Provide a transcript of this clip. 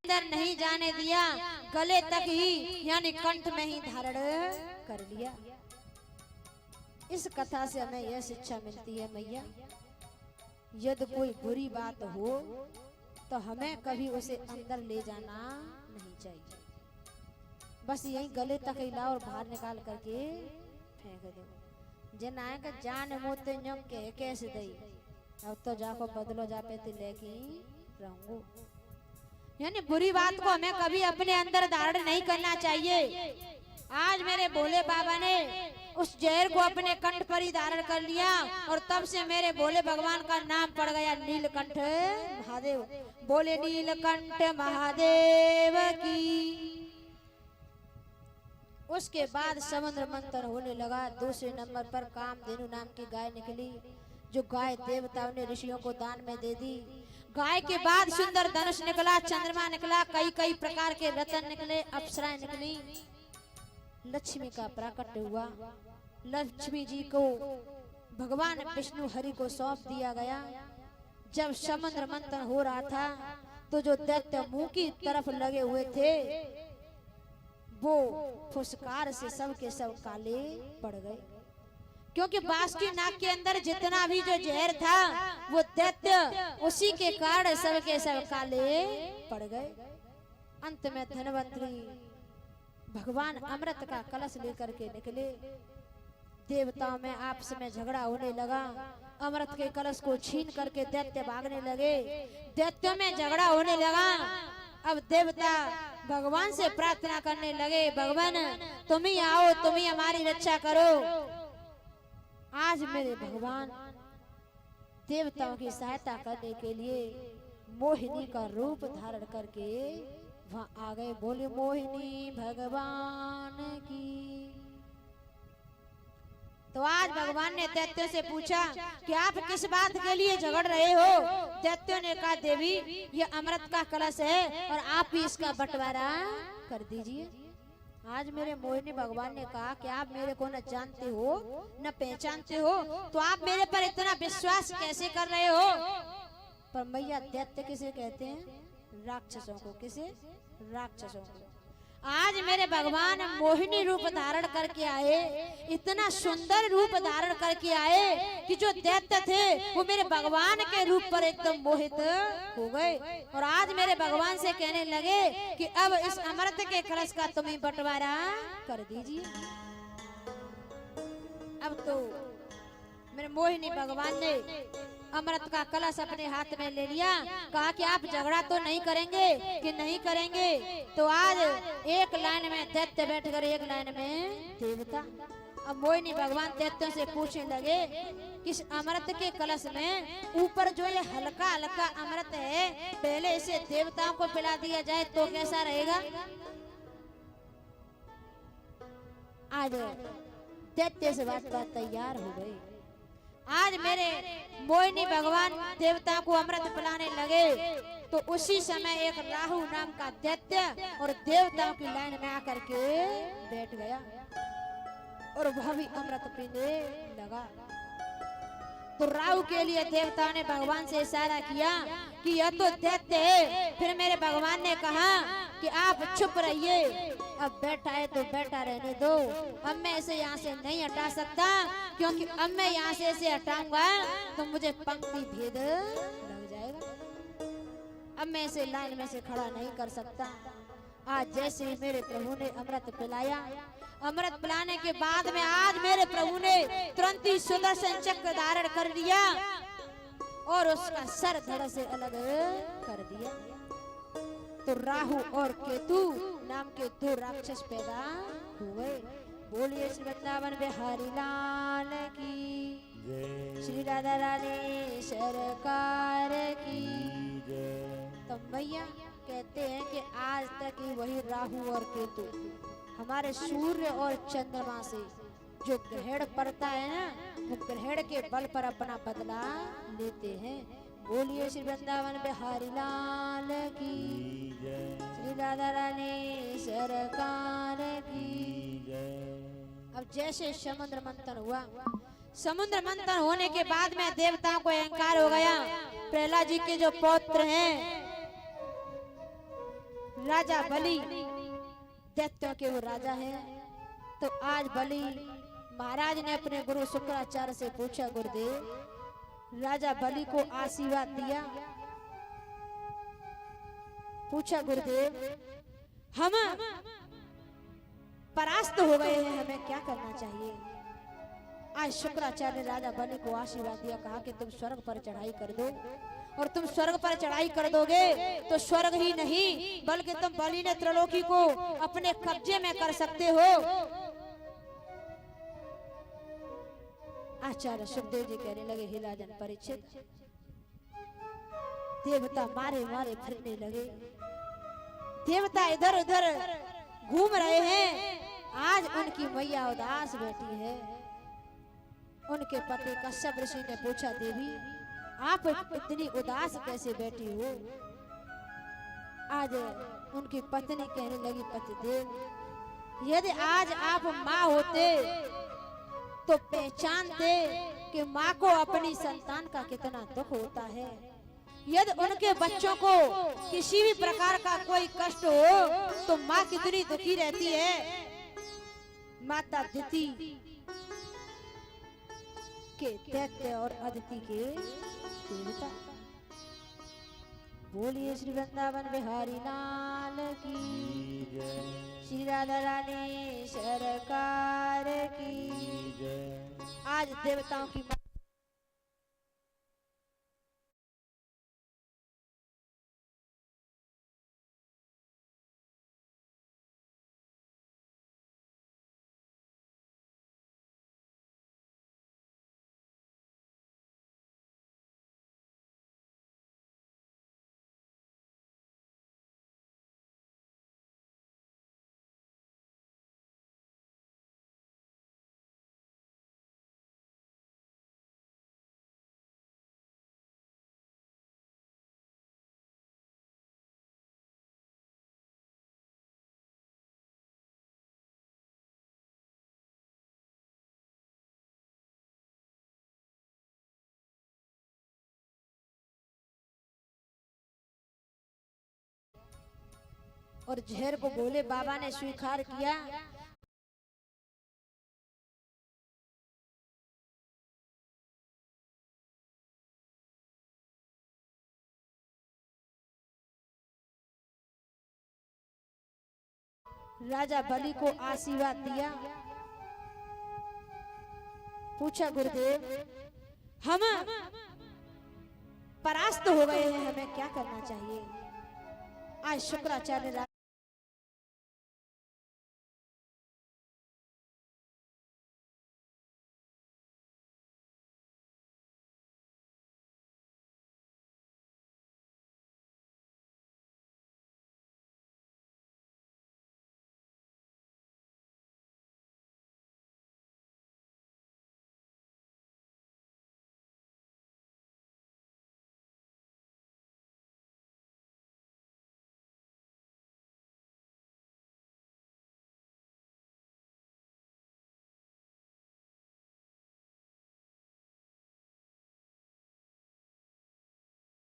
अंदर नहीं जाने दिया, गले तक ही यानी कंठ में ही धारण कर लिया। इस कथा से हमें यह शिक्षा मिलती है मैया, यदि कोई बुरी बात हो तो हमें कभी उसे अंदर ले जाना नहीं चाहिए, बस यही गले तक ही लाओ और बाहर निकाल करके फेंक दो। जिन आएगा जान मोते न्यों के कैसे दई, अब तो जाको बदलो जापे ते लेके रहूंगो। यानी बुरी बात को हमें कभी अपने अंदर धारण नहीं करना चाहिए। आज मेरे भोले बाबा ने उस जहर को अपने कंठ पर ही धारण कर लिया और तब से मेरे भोले भगवान का नाम पड़ गया नीलकंठ महादेव। बोले नीलकंठ महादेव की। उसके बाद समुद्र मंथन होने लगा। दूसरे नंबर पर कामधेनु नाम की गाय निकली, जो गाय देवताओं ने ऋषियों को दान में दे दी। गाय के बाद सुंदर धनुष निकला, चंद्रमा निकला, कई कई प्रकार के रतन निकले, अप्सराएं निकली। लक्ष्मी का प्राकट्य हुआ। लक्ष्मी जी को भगवान विष्णु हरि को सौंप दिया गया। जब समुद्र मंथन हो रहा था तो जो दैत्य मुंह की तरफ लगे हुए थे वो फुसकार से सब के सब काले पड़ गए, क्योंकि बासुकी नाग के अंदर जितना भी जो जहर था वो दैत्य उसी के कारण सब के सब काले पड़ गए। अंत में धनवंतरी भगवान अमृत का कलश लेकर के निकले। देवताओं में आपस में झगड़ा होने लगा। अमृत के कलश को छीन करके दैत्य भागने लगे। दैत्यों में झगड़ा होने लगा। अब देवता भगवान से प्रार्थना करने लगे, भगवान तुम ही आओ, तुम ही हमारी रक्षा करो। आज मेरे भगवान देवताओं की सहायता करने के लिए मोहिनी का रूप धारण करके वहां आ गए। बोले मोहिनी भगवान की। तो आज भगवान ने दैत्यों से पूछा कि आप किस बात के लिए झगड़ रहे हो। दैत्यों ने कहा देवी ये अमृत का कलश है और आप भी इसका बंटवारा कर दीजिए। आज मेरे मोहिनी भगवान ने कहा कि आप मेरे को न जानते हो न पहचानते हो, तो आप मेरे पर इतना विश्वास कैसे कर रहे हो। पर मैया दैत्य किसे कहते हैं? राक्षसों को। किसे? राक्षसों को। आज मेरे भगवान मोहिनी रूप धारण करके आए, इतना सुंदर रूप धारण करके आए कि जो दैत्य थे वो मेरे भगवान के रूप पर एकदम मोहित हो गए। और आज मेरे भगवान से कहने लगे कि अब इस अमृत के कलश का तुम्हें बंटवारा कर दीजिए। अब तो मेरे मोहिनी भगवान ने अमृत का कलश अपने हाथ में ले लिया। कहा कि आप झगड़ा तो नहीं करेंगे कि नहीं करेंगे। तो आज एक लाइन में दैत्य बैठकर एक लाइन में देवता। अब मोहिनी भगवान दैत्यों से पूछने लगे कि इस अमृत के कलश में ऊपर जो ये हल्का हल्का अमृत है, पहले इसे देवताओं को पिला दिया जाए तो कैसा रहेगा। आज दैत्य से बात तैयार हो गई। आज मेरे मोहिनी भगवान देवता को अमृत पिलाने लगे तो उसी समय एक राहु नाम का दैत्य और देवताओं की लाइन में आकर के बैठ गया और वह भी अमृत पीने लगा। तो राहु के लिए देवताओं ने भगवान से इशारा किया कि यह तो दैत्य है। फिर मेरे भगवान ने कहा कि आप चुप रहिए, अब बैठा है तो बैठा रहने दो। अब मैं इसे यहाँ से नहीं हटा सकता, क्योंकि अब मैं यहाँ से इसे हटाऊंगा तो मुझे पंक्ति भेद लग जाएगा। अब मैं इसे लाइन में से खड़ा नहीं कर सकता। आज जैसे ही मेरे प्रभु ने अमृत पिलाया, अमृत पिलाने के बाद में आज मेरे प्रभु ने तुरंत ही सुदर्शन चक्र धारण कर लिया और उसका सर धड़ से अलग कर दिया। तो राहु और केतु नाम के दो राक्षस पैदा हुए। बोलिए श्री वृंदावन बिहारी लाल की, श्री राधा रानी सरकार की। तो मैया कहते हैं कि आज तक ही वही राहु और केतु हमारे सूर्य और चंद्रमा से जो ग्रहण पड़ता है ना, वो ग्रहण के बल पर अपना बदला लेते हैं। बोलिए श्री वृंदावन बिहारी लाल की, श्री राधा रानी सरकार की। अब जैसे समुद्र मंथन हुआ, समुद्र मंथन होने के बाद में देवताओं को अहंकार हो गया। प्रहलाद जी के जो पौत्र हैं राजा बलि दैत्यों के वो राजा है। तो आज बलि महाराज ने अपने गुरु शुक्राचार्य से पूछा, गुरुदेव राजा बलि को आशीर्वाद दिया। पूछा, गुरुदेव हम परास्त हो गए हैं, हमें क्या करना चाहिए। आज शुक्राचार्य ने राजा बलि को आशीर्वाद दिया, कहा कि तुम स्वर्ग पर चढ़ाई कर दो, और तुम स्वर्ग पर चढ़ाई कर दोगे तो स्वर्ग ही नहीं बल्कि तुम बलि ने त्रिलोकी को अपने कब्जे में कर सकते हो। आचार्य सुखदेव जी कहने लगे, हे राजन परीक्षित, देवता मारे मारे फिरने लगे, देवता इधर उधर घूम रहे हैं। आज उनकी मैया उदास बैठी है। उनके पति कश्यप ऋषि ने पूछा, देवी आप इतनी उदास कैसे बैठी हो। आज उनकी पत्नी कहने लगी, पतिदेव यदि आज आप माँ होते तो पहचानते कि माँ को अपनी संतान का कितना दुख होता है। यदि उनके बच्चों को किसी भी प्रकार का कोई कष्ट हो तो माँ कितनी दुखी रहती है। माता दिति के दैत्य और अदिति के देवता। बोलिए श्री वृंदावन बिहारी लाल की जय, श्री राधा रानी सरकार की जय। आज देवताओं की और जहर को भोले बाबा ने स्वीकार किया। राजा बलि को आशीर्वाद दिया। पूछा, गुरुदेव हम परास्त हो गए हैं, हमें क्या करना चाहिए। आज शुक्राचार्य